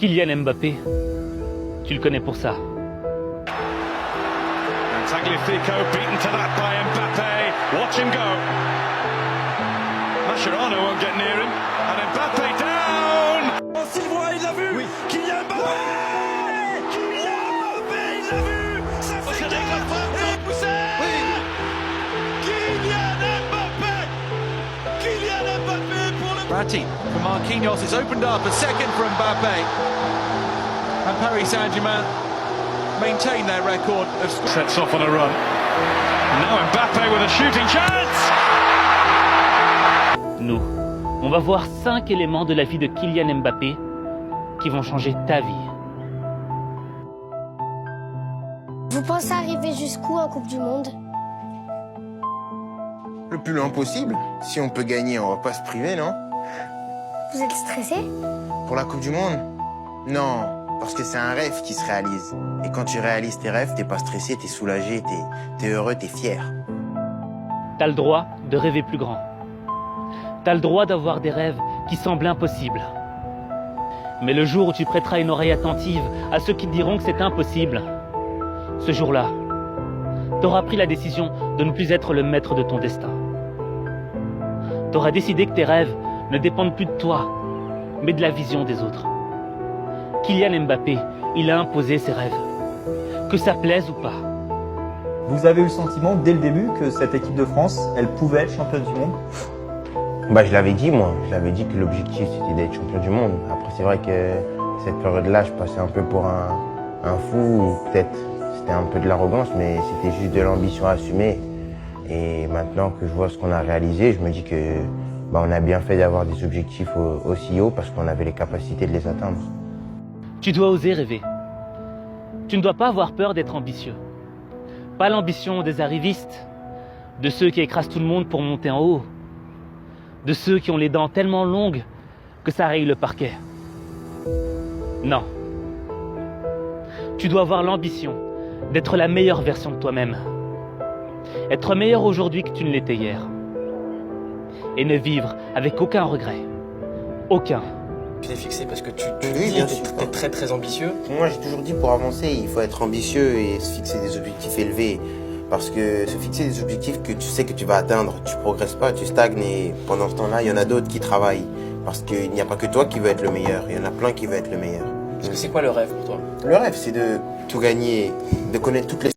Kylian Mbappé, tu le connais pour ça. Tagliafico beaten to that by Mbappé. Watch him go. Mascherano won't get near him. And Mbappé down. Oh, Sylvain, il l'a vu. Oui. Kylian Mbappé. Ouais. Kylian Mbappé, il l'a vu. Ça fait oui. Kylian Mbappé. Kylian Mbappé pour le... Verratti for Marquinhos. It's opened up a second for Mbappé. And Paris Saint-Germain maintain their record of sets off on a run. Now Mbappé with a shooting chance. Nous, on va voir 5 éléments de la vie de Kylian Mbappé qui vont changer ta vie. Vous pensez arriver jusqu'où en Coupe du Monde? Le plus loin possible. Si on peut gagner, on va pas se priver, non? Vous êtes stressé? Pour la Coupe du Monde? Non, parce que c'est un rêve qui se réalise. Et quand tu réalises tes rêves, t'es pas stressé, t'es soulagé, t'es heureux, t'es fier. T'as le droit de rêver plus grand. T'as le droit d'avoir des rêves qui semblent impossibles. Mais le jour où tu prêteras une oreille attentive à ceux qui te diront que c'est impossible, ce jour-là, t'auras pris la décision de ne plus être le maître de ton destin. T'auras décidé que tes rêves ne dépendent plus de toi, mais de la vision des autres. Kylian Mbappé, il a imposé ses rêves. Que ça plaise ou pas. Vous avez eu le sentiment dès le début que cette équipe de France, elle pouvait être championne du monde? Bah, je l'avais dit, moi. Je l'avais dit que l'objectif, c'était d'être champion du monde. Après, c'est vrai que cette période-là, je passais un peu pour un fou. Peut-être c'était un peu de l'arrogance, mais c'était juste de l'ambition assumée. Et maintenant que je vois ce qu'on a réalisé, je me dis que bah, on a bien fait d'avoir des objectifs aussi hauts parce qu'on avait les capacités de les atteindre. Tu dois oser rêver. Tu ne dois pas avoir peur d'être ambitieux. Pas l'ambition des arrivistes, de ceux qui écrasent tout le monde pour monter en haut, de ceux qui ont les dents tellement longues que ça raye le parquet. Non. Tu dois avoir l'ambition d'être la meilleure version de toi-même. Être meilleur aujourd'hui que tu ne l'étais hier. Et ne vivre avec aucun regret. Aucun. Tu t'es fixé parce que tu Oui, dis, bien tu sûr. es très très ambitieux. Moi, j'ai toujours dit, pour avancer, il faut être ambitieux et se fixer des objectifs élevés. Parce que se fixer des objectifs que tu sais que tu vas atteindre, tu progresses pas, tu stagnes et pendant ce temps-là, il y en a d'autres qui travaillent. Parce qu'il n'y a pas que toi qui veux être le meilleur, il y en a plein qui veulent être le meilleur. Parce que c'est quoi le rêve pour toi? Le rêve, c'est de tout gagner, de connaître toutes les